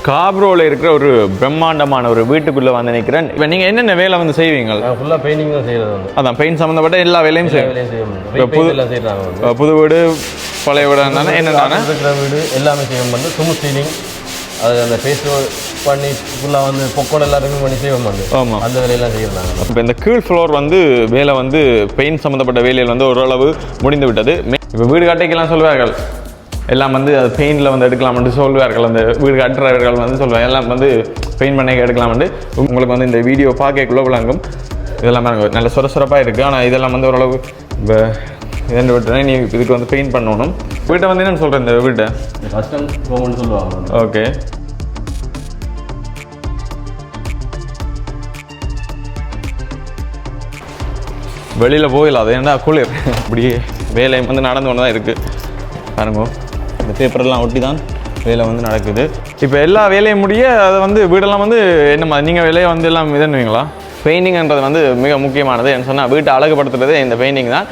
ஸ்காப்ரோவில் இருக்கிற ஒரு பிரம்மாண்டமான ஒரு வீட்டுக்குள்ளே வந்து நிற்கிறேன். இப்போ நீங்கள் என்னென்ன வேலை வந்து செய்வீங்க? ஃபுல்லாக பெயிண்டிங் தான் செய்கிறது வந்து. அதான் பெயிண்ட் சம்மந்தப்பட்ட எல்லா வேலையும் செய்யும். புது வீடு பழைய வீடு என்னென்ன இருக்கிற வீடு எல்லாமே செய்வோம் வந்து. சுமு சீலிங் அது அந்த பேஸ்ட் பண்ணி ஃபுல்லாக வந்து பொக்கோட எல்லாம் ரிமூவ் பண்ணி செய்வோம் வந்து. ஆமாம், அந்த வேலையெல்லாம் செய்யறாங்க. இப்போ இந்த கீழ் ஃப்ளோர் வந்து வேலை வந்து பெயிண்ட் சம்மந்தப்பட்ட வேலையில் வந்து ஓரளவு முடிந்து விட்டது. இப்போ வீடு கட்டைக்கெல்லாம் சொல்லுவார்கள் எல்லாம் வந்து அது பெயிண்டில் வந்து எடுக்கலாம்னு சொல்லுவார்கள். அந்த வீடு கட்டுறவர்கள் வந்து சொல்லுவாங்க எல்லாம் வந்து பெயிண்ட் பண்ணி எடுக்கலாம்னு. உங்களுக்கு வந்து இந்த வீடியோ பார்க்கக்குள்ள விளங்கும். இதெல்லாம் நல்ல சுரசுரப்பாக இருக்குது. ஆனால் இதெல்லாம் வந்து ஓரளவு இப்போ இதெண்டு விட்டுறேன். நீ இதுக்கு வந்து பெயிண்ட் பண்ணணும். வீட்டை வந்து என்னென்னு சொல்கிறேன், இந்த வீட்டை கஸ்டம் ஹோம்னு சொல்லுவாங்க. ஓகே, வெளியில் போயிடலாம். அது ஏன்னா குளிர் இப்படி வேலை வந்து நடந்து கொண்டு தான் இருக்குது பாருங்க. இந்த பேப்பரெல்லாம் ஒட்டி தான் வேலை வந்து நடக்குது. இப்போ எல்லா வேலையும் முடிய அதை வந்து வீடெல்லாம் வந்து என்னம்மா நீங்கள் வேலையை வந்து எல்லாம் இதுன்னுவீங்களா? பெயிண்டிங்ன்றது வந்து மிக முக்கியமானது. என்ன சொன்னால் வீட்டை அழகுபடுத்துறது இந்த பெயிண்டிங் தான்.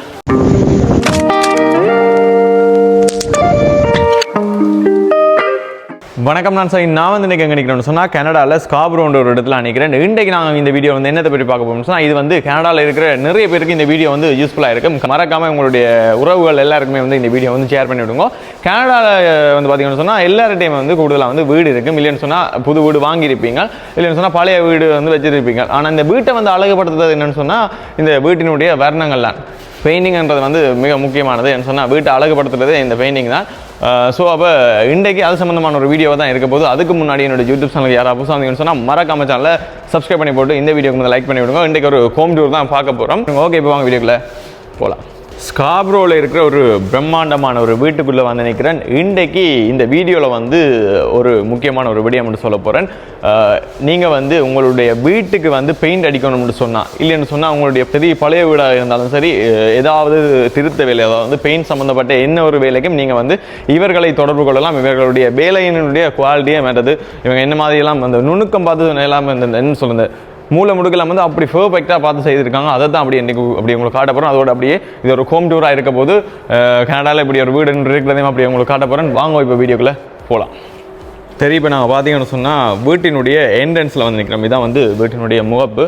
வணக்கம், நான் சார். நான் வந்து இன்றைக்கி எங்கே நிற்கிறேன்னு சொன்னால் கனடாவில் ஸ்காப்ரோன்ற ஒரு இடத்துல நிற்கிறேன். இன்றைக்கு நாங்கள் இந்த வீடியோ வந்து என்னத்தை பற்றி பார்க்க போகிறோம்னு சொன்னால், இது வந்து கனடாவில் இருக்கிற நிறைய பேருக்கு இந்த வீடியோ வந்து யூஸ்ஃபுல்லாக இருக்குது. மறக்காமல் உங்களுடைய உறவுகள் எல்லாருக்குமே வந்து இந்த வீடியோ வந்து ஷேர் பண்ணி விடுங்க. கனடாவில் வந்து பார்த்தீங்கன்னு சொன்னால் எல்லார்டையும் வந்து கூடுதலாக வந்து வீடு இருக்குது. இல்லைன்னு சொன்னால் புது வீடு வாங்கியிருப்பீங்க, இல்லைன்னு சொன்னால் பழைய வீடு வந்து வச்சுருப்பீங்க. ஆனால் இந்த வீட்டை வந்து அழகுபடுத்துறது என்னென்னு சொன்னால் இந்த வீட்டினுடைய வர்ணங்கள்லாம். பெயிண்டிங்ன்றது வந்து மிக முக்கியமானது. என்ன சொன்னால் வீட்டை அழகுபடுத்துறது இந்த பெயிண்டிங் தான். ஸோ அப்போ இன்றைக்கி அது சம்மந்தமான ஒரு வீடியோ தான் இருக்க போது. அதுக்கு முன்னாடி என்னோட யூடியூப் சேனல் யாராவது புதுசாக வந்தீங்கன்னு சொன்னால் மறக்காம சேனலை சப்ஸ்கிரைப் பண்ணி போட்டு இந்த வீடியோக்கு வந்து லைக் பண்ணி விடுங்க. இன்றைக்கி ஒரு ஹோம் டூர் தான் பார்க்க போகிறோம். ஓகே, இப்போ வாங்க வீடியோக்குள்ளே போகலாம். ஸ்காப்ரோவில் இருக்கிற ஒரு பிரம்மாண்டமான ஒரு வீட்டுக்குள்ளே வந்து நிற்கிறேன். இன்றைக்கு இந்த வீடியோவில் வந்து ஒரு முக்கியமான ஒரு விடயம் மட்டும் சொல்ல போகிறேன். நீங்கள் வந்து உங்களுடைய வீட்டுக்கு வந்து பெயிண்ட் அடிக்கணும்னு சொன்னால், இல்லைன்னு சொன்னால் உங்களுடைய பெரிய பழைய வீடாக இருந்தாலும் சரி, ஏதாவது திருத்த வேலை, அதாவது வந்து பெயிண்ட் சம்மந்தப்பட்ட என்ன ஒரு வேலைக்கும் நீங்கள் வந்து இவர்களை தொடர்பு கொள்ளலாம். இவர்களுடைய வேலையினுடைய குவாலிட்டியே மேட்டது. இவங்க என்ன மாதிரியெல்லாம் அந்த நுணுக்கம் பார்த்து எல்லாம் என்ன சொல்லுங்க மூளை முடுக்கலாம் வந்து அப்படி பெர்ஃபெக்டாக பார்த்து செய்திருக்காங்க. அதை தான் அப்படி இன்றைக்கி அப்படி உங்களுக்கு காட்ட போகிறோம். அதோட அப்படியே இது ஒரு ஹோம் டூராக இருக்க போது கனடாவில் இப்படி ஒரு வீடு இருக்கிறதையும் அப்படி உங்களுக்கு காட்ட போகிறேன். வாங்க இப்போ வீடியோக்குள்ளே போகலாம். சரி, இப்போ நாங்கள் பார்த்தீங்கன்னு சொன்னால் வீட்டினுடைய என்ட்ரன்ஸில் வந்து நிற்கிறோம். இதான் வந்து வீட்டினுடைய முகப்பு.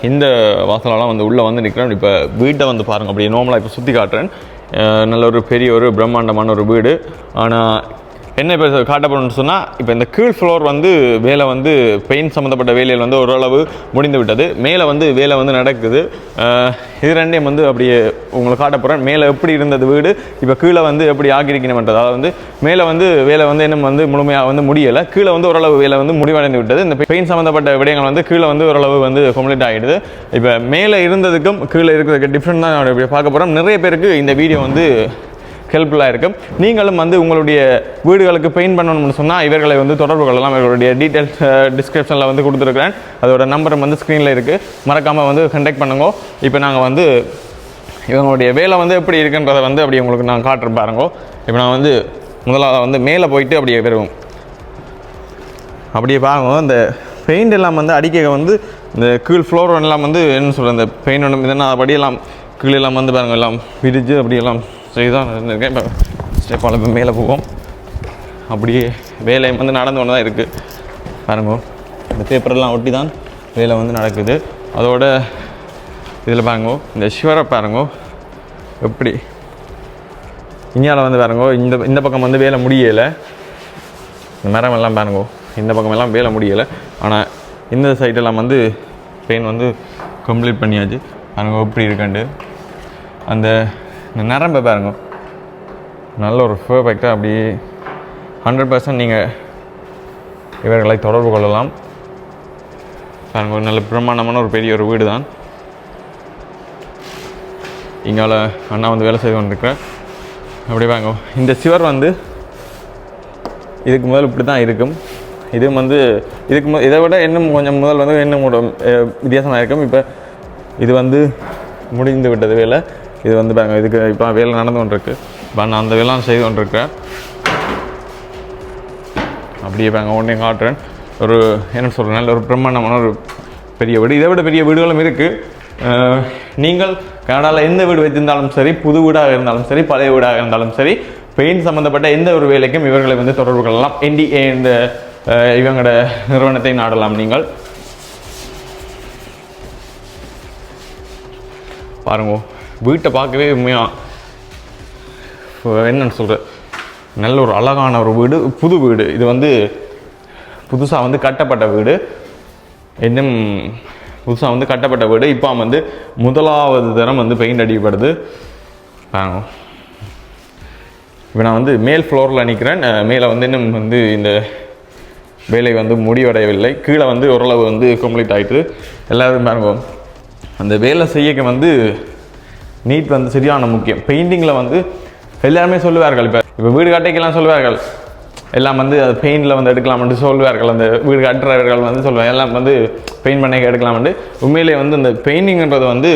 இந்த வாசலெல்லாம் வந்து உள்ளே வந்து நிற்கிறோம். இப்போ வீட்டை வந்து பாருங்கள், அப்படியே நார்மலாக இப்போ சுற்றி காட்டுறேன். நல்ல ஒரு பெரிய ஒரு பிரம்மாண்டமான ஒரு வீடு. ஆனால் என்ன இப்போ காட்டப்படணும்னு சொன்னால், இப்போ இந்த கீழ் ஃப்ளோர் வந்து வேலை வந்து பெயிண்ட் சம்மந்தப்பட்ட வேலையில் வந்து ஓரளவு முடிந்து விட்டது. மேலே வந்து வேலை வந்து நடக்குது. இது ரெண்டையும் வந்து அப்படியே உங்களுக்கு காட்ட போகிறேன். மேலே எப்படி இருந்தது வீடு, இப்போ கீழே வந்து எப்படி ஆக்கியிருக்கணும்ன்றது. அதாவது வந்து மேலே வந்து வேலை வந்து இன்னும் வந்து முழுமையாக வந்து முடியலை. கீழே வந்து ஓரளவு வேலை வந்து முடிவடைந்து விட்டது. இந்த பெயிண்ட் சம்மந்தப்பட்ட விடயங்கள் வந்து கீழே வந்து ஓரளவு வந்து கம்ப்ளீட் ஆகிடுது. இப்போ மேலே இருந்ததுக்கும் கீழே இருக்கிறதுக்கு டிஃப்ரெண்ட் தான் நான் இப்படி பார்க்க போகிறோம். நிறைய பேருக்கு இந்த வீடியோ வந்து ஹெல்ப்ஃபுல்லாக இருக்கும். நீங்களும் வந்து உங்களுடைய வீடுகளுக்கு பெயிண்ட் பண்ணணும்னு சொன்னால் இவர்களை வந்து தொடர்பு கொள்ளலாம். இவர்களுடைய டீட்டெயில்ஸ் டிஸ்கிரிப்ஷனில் வந்து கொடுத்துருக்குறேன். அதோட நம்பர் வந்து ஸ்க்ரீனில் இருக்குது. மறக்காமல் வந்து கண்டெக்ட் பண்ணுங்க. இப்போ நாங்கள் வந்து இவங்களுடைய வேலை வந்து எப்படி இருக்குன்றதை வந்து அப்படி உங்களுக்கு நான் காட்டுறேன் பாருங்க. இப்போ நான் வந்து முதலாவது வந்து மேலே போயிட்டு அப்படியே வருவோம். அப்படியே பாருங்க, இந்த பெயிண்ட் எல்லாம் வந்து அடிக்க வந்து இந்த கீழ் ஃப்ளோர் எல்லாம் வந்து என்ன சொல்கிறேன், இந்த பெயிண்ட் ஒன்று இதெல்லாம் அப்படியெல்லாம் கீழெல்லாம் வந்து பாருங்கள் எல்லாம் விரிஞ்சு அப்படியெல்லாம் செய்தான் இருந்திருக்கேன். இப்போ ஸ்டெப்பால் இப்போ மேலே போவோம். அப்படியே வேலை வந்து நடந்து கொண்டு தான் இருக்குது பாருங்க. இந்த பேப்பரெல்லாம் ஒட்டி தான் வேலை வந்து நடக்குது. அதோட இதில் பாருங்க, இந்த ஷிவரை பாருங்க எப்படி இந்தியாவில் வந்து பாருங்க. இந்த பக்கம் வந்து வேலை முடியலை. இந்த மரம் எல்லாம் பாருங்க, இந்த பக்கம் எல்லாம் வேலை முடியலை. ஆனால் இந்த சைடெல்லாம் வந்து பெயிண்ட் வந்து கம்ப்ளீட் பண்ணியாச்சு. பாருங்க எப்படி இருக்காண்டு. அந்த நரம்பை பாருங்க, நல்ல ஒரு பெர்ஃபெக்டாக அப்படி 100% நீங்கள் இவர்களை தொடர்பு கொள்ளலாம். பாருங்க, ஒரு நல்ல பிரமாண்டமான ஒரு பெரிய ஒரு வீடு தான். இங்கால அண்ணா வந்து வேலை செய்து கொண்டிருக்கிறேன். அப்படி பாருங்க, இந்த சுவர் வந்து இதுக்கு முதல் இப்படி தான் இருக்கும். இது வந்து இதை விட இன்னும் கொஞ்சம் முதல் வந்து இன்னும் வித்தியாசமாக இருக்கும். இப்போ இது வந்து முடிந்து விட்டது வேலை. இது வந்து பாருங்க, இதுக்கு இப்போ வேலை நடந்து கொண்டிருக்கு. இப்போ நான் அந்த வேலை செய்து கொண்டிருக்கேன். அப்படியே பாருங்க ஒன்றே காட்டுறேன். ஒரு என்ன சொல்கிறேன், நல்ல ஒரு பிரம்மாண்டமான ஒரு பெரிய வீடு. இதை விட பெரிய வீடுகளும் இருக்குது. நீங்கள் கனடாவில் எந்த வீடு வச்சிருந்தாலும் சரி, புது வீடாக இருந்தாலும் சரி, பழைய வீடாக இருந்தாலும் சரி, பெயிண்ட் சம்மந்தப்பட்ட எந்த ஒரு வேலைக்கும் இவர்களை வந்து தொடர்பு கொள்ளலாம். இந்த இவங்களோட நிறுவனத்தை நாடலாம் நீங்கள். பாருங்க, வீட்டை பார்க்கவே உண்மையாக என்னன்னு சொல்கிறேன், நல்ல ஒரு அழகான ஒரு வீடு, புது வீடு. இது வந்து புதுசாக வந்து கட்டப்பட்ட வீடு, இன்னும் புதுசாக வந்து கட்டப்பட்ட வீடு. இப்போ வந்து முதலாவது தரம் வந்து பெயிண்ட் அடிக்கப்படுது. பாருங்க, இப்போ நான் வந்து மேல் ஃப்ளோரில் நிற்கிறேன். மேலே வந்து இன்னும் வந்து இந்த வேலை வந்து முடிவடையவில்லை. கீழே வந்து ஓரளவு வந்து கம்ப்ளீட் ஆகிட்டு எல்லோரும் பாருங்க, அந்த வேலை செய்யக்க வந்து நீட் வந்து சரியான முக்கியம். பெயிண்டிங்கில் வந்து எல்லாருமே சொல்லுவார்கள், இப்போ வீடு கட்டைக்கெல்லாம் சொல்லுவார்கள், எல்லாம் வந்து அது பெயிண்டில் வந்து எடுக்கலாம்னு சொல்லுவார்கள். அந்த வீடு கட்டுறவர்கள் வந்து சொல்லுவாங்க எல்லாம் வந்து பெயிண்ட் பண்ணி எடுக்கலாம்னு. உண்மையிலே வந்து இந்த பெயிண்டிங்ன்றது வந்து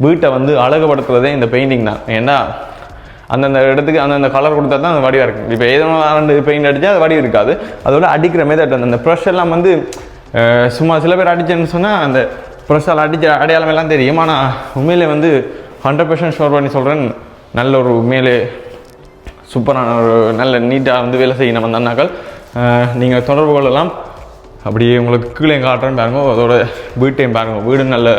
வீட்டை வந்து அழகுபடுத்துறதே இந்த பெயிண்டிங் தான். ஏன்னா அந்தந்த இடத்துக்கு அந்தந்த கலர் கொடுத்தா தான் அந்த வடிவாக இருக்கும். இப்போ ஏதோ 2 பெயிண்ட் அடித்தா அது வடிவு இருக்காது. அதோட அடிக்கிற மெத்தட், அந்த ப்ரஷ் எல்லாம் வந்து சும்மா சில பேர் அடிச்சேன்னு சொன்னால் அந்த ப்ரஷ்ஷால் அடித்த அடையாளம் எல்லாம் தெரியும். ஆனால் உண்மையிலே வந்து 100% ஷோர் பண்ணி சொல்கிறேன், நல்ல ஒரு உண்மையிலே சூப்பரான ஒரு நல்ல நீட்டாக வந்து வேலை செய்யணும் வந்தாக்கள் நீங்கள் தொடர்பு கொள்ளலாம். அப்படியே உங்களுக்கு கீழே காட்டுறேன்னு பாருங்க, அதோட வீட்டையும் பாருங்க, வீடு நல்ல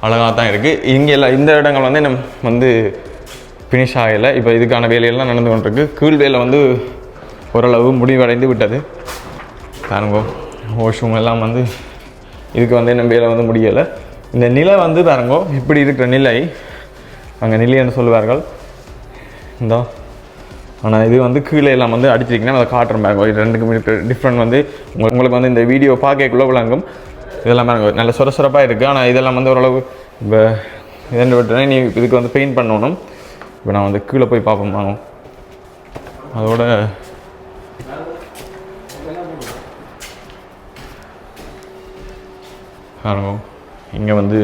அழகாக தான் இருக்குது. இங்கே எல்லாம் இந்த இடங்கள் வந்து நம்ம வந்து ஃபினிஷ் ஆகலை. இப்போ இதுக்கான வேலையெல்லாம் நடந்து கொண்டிருக்கு. கீழ் வேலை வந்து ஓரளவு முடிவடைந்து விட்டது. பாருங்க, வாஷ்ரூம் எல்லாம் வந்து இதுக்கு வந்து நம்ம வேலை வந்து முடியலை. இந்த நிலை வந்து பாருங்க, இப்படி இருக்கிற நிலை அங்கே நிலைன்னு சொல்லுவார்கள் இந்த. ஆனால் இது வந்து கீழே எல்லாம் வந்து அடிச்சிருக்கீங்கன்னா அதை காட்டுறேன் பாருங்க. 2 டிஃப்ரெண்ட் வந்து உங்களுக்கு வந்து இந்த வீடியோ பார்க்கக்குள்ளே விளங்கும். இதெல்லாம் பாருங்க நல்ல சுரசுரப்பாக இருக்குது. ஆனால் இதெல்லாம் வந்து ஓரளவு இப்போ இதெண்டு விட்டுறேன். நீ இதுக்கு வந்து பெயிண்ட் பண்ணணும். இப்போ நான் வந்து கீழே போய் பார்ப்போம் வாங்க. அதோட பாருங்க, இங்கே வந்து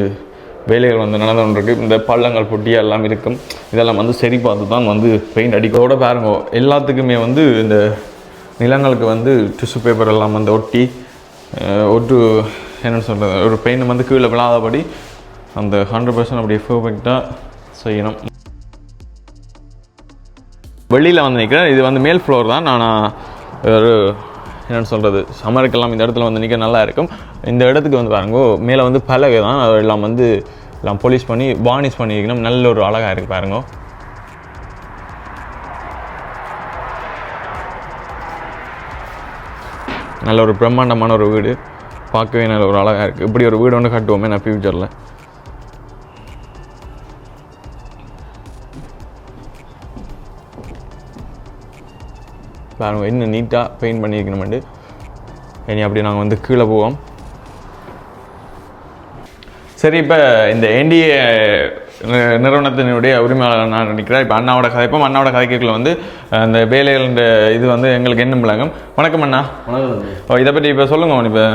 வேலைகள் வந்து நடந்து கொண்டிருக்கு. இந்த பள்ளங்கள் பொட்டியாக எல்லாம் இருக்கும். இதெல்லாம் வந்து சரி பார்த்து தான் வந்து பெயிண்ட் அடிக்கிறதோட பாருங்க, எல்லாத்துக்குமே வந்து இந்த நிலங்களுக்கு வந்து டிஷ்யூ பேப்பர் எல்லாம் வந்து ஒட்டி என்னென்னு சொல்கிறது, ஒரு பெயிண்ட் வந்து கீழே விழாதபடி அந்த 100% அப்படி பர்ஃபெக்டாக செய்யணும். வெளியில் வந்து நிற்கிறேன். இது வந்து மேல் ஃப்ளோர் தான். நான் ஒரு என்னென்னு சொல்கிறது, சம்மருக்கெல்லாம் இந்த இடத்துல வந்து நிற்க நல்லா இருக்கும். இந்த இடத்துக்கு வந்து பாருங்க, மேலே வந்து பலகை தான், எல்லாம் வந்து எல்லாம் பாலிஷ் பண்ணி வார்னிஷ் பண்ணிக்கணும். நல்ல ஒரு அழகாக இருக்குது பாருங்க. நல்ல ஒரு பிரம்மாண்டமான ஒரு வீடு, பார்க்கவே நல்ல ஒரு அழகாக இருக்குது. இப்படி ஒரு வீடு ஒன்று கட்டுவோமே நான் ஃப்யூச்சரில். பாருங்க, இன்னும் நீட்டாக பெயிண்ட் பண்ணியிருக்கணுமெண்டு. இனி அப்படி நாங்கள் வந்து கீழே போவோம். சரி, இப்போ இந்த என்டிஏ நிறுவனத்தினுடைய உரிமையாளர் நான் நினைக்கிறேன். இப்போ அண்ணாவோட கதைப்போம். அண்ணாவோட கதைக்குள்ள வந்து அந்த வேலைகள் இது வந்து எங்களுக்கு என்ன விளங்கும். வணக்கம் அண்ணா. வணக்கம். இதை பற்றி இப்போ சொல்லுங்க. இப்போ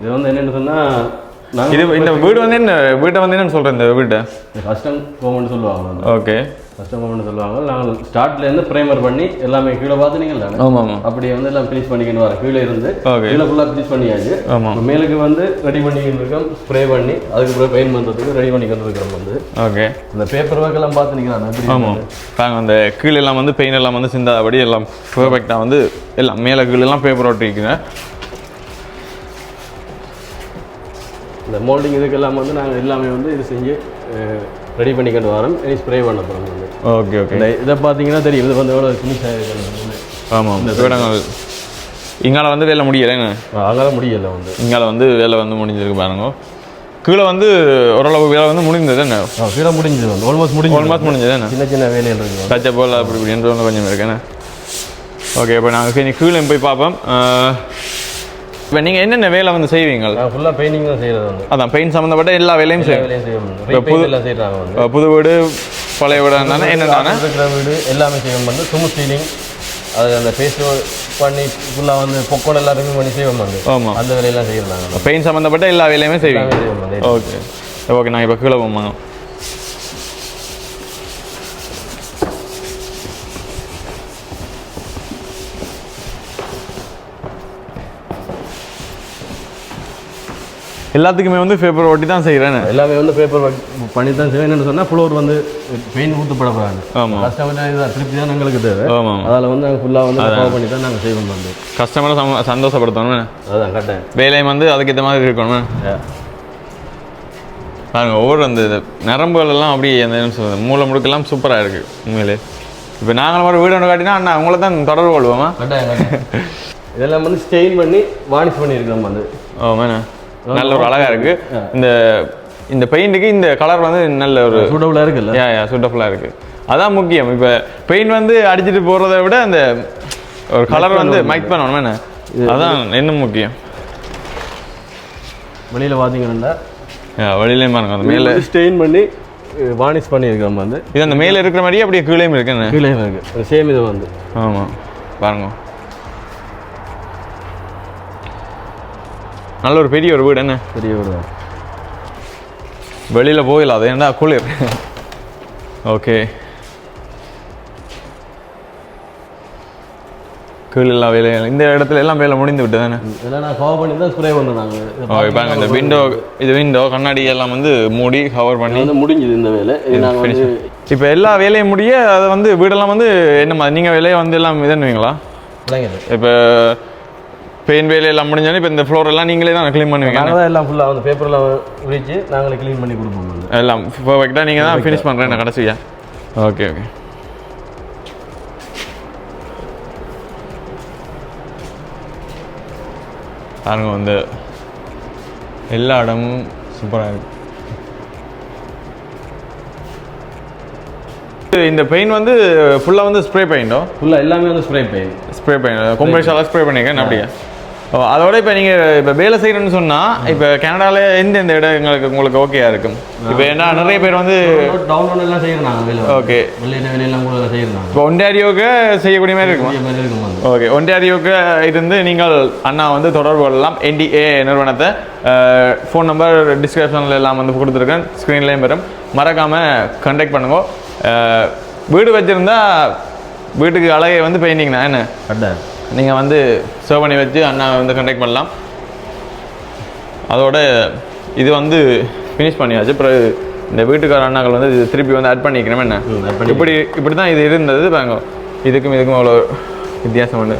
இது வந்து என்னென்னு சொன்னால், இது இந்த வீடு வந்து என்ன வீட்டை வந்து என்னென்னு சொல்கிறேன், இந்த வீட்டை கஸ்டம் ஹோம்னு சொல்லுவாங்க. ஓகே, கஸ்டம் ஹோம்னு சொல்லுவாங்க. நாங்கள் ஸ்டார்ட்லேருந்து ப்ரைமர் பண்ணி எல்லாமே கீழே பார்த்துனீங்களா? ஆமாம். அப்படியே வந்து எல்லாம் ஃபினிஷ் பண்ணிக்கிட்டு வர கீழே இருந்து கீழே ஃபுல்லாக ஃபினிஷ் பண்ணியாச்சு. ஆமாம். மேலுக்கு வந்து ரெடி பண்ணிக்கிட்டு இருக்கோம், ஸ்ப்ரே பண்ணி அதுக்கப்புறம் பெயிண்ட் பண்ணுறதுக்கு ரெடி பண்ணிக்கிட்டு இருக்கிறோம் வந்து. ஓகே, இந்த பேப்பர் ஒர்க் எல்லாம் பார்த்துனீங்களா? ஆமாம். நாங்கள் அந்த கீழே எல்லாம் வந்து பெயிண்ட் எல்லாம் வந்து சிந்தாதபடி எல்லாம் பர்ஃபெக்டாக வந்து எல்லாம் மேலே கீழெல்லாம் பேப்பர் ஒட்டிக்கிறேன். இந்த மோல்டிங் இதுக்கெல்லாம் வந்து நாங்கள் எல்லாமே வந்து இது செஞ்சு ரெடி பண்ணிக்கிட்டு வரோம். இனி ஸ்ப்ரே பண்ண போகிறோம் வந்து. Okay okay. இதை பார்த்தீங்கன்னா தெரியும், இது வந்து எவ்வளோ ஃபினிஷ் ஆகிருக்கு. ஆமாம். இந்த வீடங்கள் இங்கால வந்து வேலை முடியலைங்க. அங்கால முடியலை வந்து. இங்கால வந்து வேலை வந்து முடிஞ்சிருக்கு பாருங்க. கீழே வந்து ஓரளவு வேலை வந்து முடிந்தது என்ன? கீழே முடிஞ்சது வந்து ஆல்மோஸ்ட் முடிஞ்சது என்ன? சின்ன சின்ன வேலைகள் இருக்குது, டச்ச போல் அப்படி இப்படின்ற ஒன்று கொஞ்சம் இருக்கேண்ணே. ஓகே, இப்போ நாங்கள் சரி கீழே போய் பார்ப்போம். இப்போ நீங்கள் என்னென்ன வேலை வந்து செய்வீங்க? ஃபுல்லாக பெயிண்டிங் தான் செய்கிறது வந்து. அதான் பெயிண்ட் சம்மந்தப்பட்ட எல்லா வேலையும் செய்வோம். புது வீடு பழைய வீடு இருந்தானே என்னென்ன இருக்கிற வீடு எல்லாமே செய்வோம் வந்து. சுமு சீலிங் அது அந்த பேஸ்ட் பண்ணி ஃபுல்லாக வந்து பொக்கோட எல்லாம் ரிமூவ் பண்ணி செய்வோம் வந்து. ஆமாம், அந்த வேலையெல்லாம் செய்யறாங்க. பெயிண்ட் சம்மந்தப்பட்ட எல்லா வேலையுமே செய்வீங்க. ஓகே ஓகே, நான் இப்போ கீழே போமாங்க. எல்லாத்துக்குமே வந்து பேப்பர் ஒட்டி தான் செய்கிறேன். எல்லாமே வந்து பேப்பர் பண்ணி தான் செய்வேன். என்னென்னு சொன்னால் ஃப்ளோர் வந்து பெயிண்ட் ஊற்றப்பட போகிறாங்க. ஆமாம், கஸ்டமர் இதுதான் திருப்தி தான் எங்களுக்கு தேவை. ஆமாம், அதில் வந்து நாங்கள் ஃபுல்லாக வந்து கவர் பண்ணி தான் நாங்கள் செய்வோம். வந்து கஸ்டமரை சந்தோஷப்படுத்தணும். அதுதான் கரெக்டாக வேலையும் வந்து அதுக்கேற்ற மாதிரி இருக்கணும். பாருங்க ஒவ்வொரு அந்த நரம்புகள் எல்லாம் அப்படியே அந்த என்ன சொல்கிறது மூளை முடுக்கெல்லாம் சூப்பராக இருக்குது உண்மையிலே. இப்போ நாங்கள் ஒரு வீடு ஒன்று காட்டினா அண்ணா அவங்கள தான் தொடர்பு கொள்வோமா? இதெல்லாம் வந்து ஸ்டெயின் பண்ணி வானிஷ் பண்ணியிருக்கோம். வந்து மேலே நல்ல ஒரு அழகாக இருக்குது. இந்த பெயிண்ட்டுக்கு இந்த கலர் வந்து நல்ல ஒரு சூட்டபுளாக இருக்குல்ல? சூட்டபுளாக இருக்குது. அதான் முக்கியம். இப்போ பெயிண்ட் வந்து அடிச்சுட்டு போகிறத விட அந்த ஒரு கலர் வந்து மைக் பண்ணணும் என்ன, அதான் என்ன முக்கியம். வெளியில் பார்த்தீங்கன்னா வெளியிலேயும் பாருங்க அந்த மேலே ஸ்டெயின் பண்ணி வானிஷ் பண்ணியிருக்கோம். வந்து இது அந்த மேலே இருக்கிற மாதிரியே அப்படியே கீழேயும் இருக்குன்னு கீழேயும் இருக்குது சேம் இது வந்து. ஆமாம் பாருங்க நல்ல ஒரு பெரிய ஒரு வீடு. என்ன பெரிய வீடு தான், வெளியில் போகல அது ஏன்டா குளிர். ஓகே கீழ் எல்லாம் வேலை இந்த இடத்துல எல்லாம் வேலை முடிந்து விட்டு தானே. இதெல்லாம் நான் கவர் பண்ணி தான் ஸ்ப்ரே பண்ணுறாங்க. இப்போ இந்த விண்டோ கண்ணாடி எல்லாம் வந்து மூடி கவர் பண்ணி வந்து முடிஞ்சுது இந்த வேலை. இப்போ எல்லா வேலையும் முடிய அதை வந்து வீடெல்லாம் வந்து என்ன நீங்கள் வேலையை வந்து எல்லாம் இதுன்னுவீங்களா? இப்போ பெயின் வேலையெல்லாம் முடிஞ்சாலும் இப்போ இந்த ஃப்ளோர் எல்லாம் நீங்களே தான் க்ளீன் பண்ணுவீங்க? நாங்கள் தான் எல்லாம் ஃபுல்லாக வந்து பேப்பரில் விரிச்சு நாங்களே க்ளீன் பண்ணி கொடுப்போம். எல்லாம் பர்ஃபெக்டாக நீங்கள் தான் ஃபினிஷ் பண்ணுறேன் நான் கடைசியா. ஓகே ஓகே பாருங்க வந்து எல்லா இடமும் சூப்பராக இருக்கு. இந்த பெயிண்ட் வந்து ஃபுல்லாக வந்து ஸ்ப்ரே பெயிண்டோ? ஃபுல்லாக எல்லாமே வந்து ஸ்ப்ரே பெயிண்ட் கொம்பரேஷாலாம் ஸ்ப்ரே பண்ணியிருக்கேன் அப்படியே. அதோட இப்போ நீங்கள் இப்போ வேலை செய்கிறேன்னு சொன்னால் இப்போ கனடாவில் எந்தெந்த இடங்களுக்கு உங்களுக்கு ஓகேயா இருக்கும்? இப்போ ஏன்னா நிறைய பேர் வந்து டவுன்லோட் எல்லாம் செய்யறாங்க. ஓகே வேலையெல்லாம் கூட செய்யறாங்க. இப்போ ஒன்டாரியோக்கு செய்யக்கூடிய மாதிரி இருக்கும். ஓகே ஒன்டாரியோக்கு இருந்து நீங்கள் அண்ணா வந்து தொடர்பு கொள்ளலாம். NDA நிறுவனத்தை ஃபோன் நம்பர் டிஸ்கிரிப்ஷனில் எல்லாம் வந்து கொடுத்துருக்கேன், ஸ்க்ரீன்லேயும் வரும். மறக்காமல் கான்டாக்ட் பண்ணுங்க. வீடு வச்சுருந்தா வீட்டுக்கு அழகே வந்து பெயிண்டிங் தான் என்ன கரெக்டாக நீங்கள் வந்து சேவ் பண்ணி வச்சு அண்ணா வந்து கான்டாக்ட் பண்ணலாம். அதோட இது வந்து ஃபினிஷ் பண்ணியாச்சு. அப்புறம் இந்த வீட்டுக்கார அண்ணாக்கள் வந்து இது திருப்பி வந்து ஆட் பண்ணிக்கிறோம். என்ன இப்படி தான் இது இருந்தது. பாருங்க இதுக்கும் அவ்வளோ வித்தியாசம் வந்து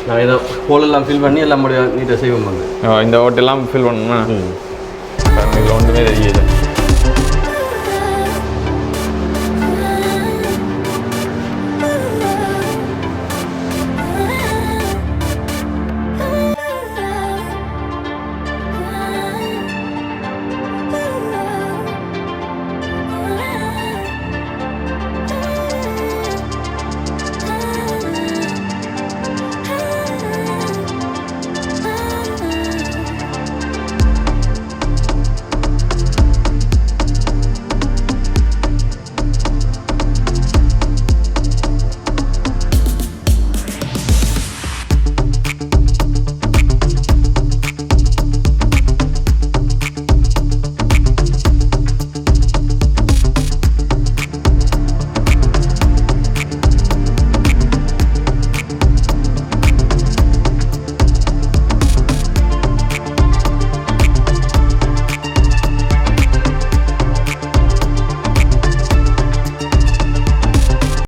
நான் இதை ஹோலெல்லாம் ஃபில் பண்ணி எல்லாம் நீட்டாக செய்வோம். இந்த ஹோட்டெல்லாம் ஃபில் பண்ணணும். இதில் ஒன்றுமே தெரியல.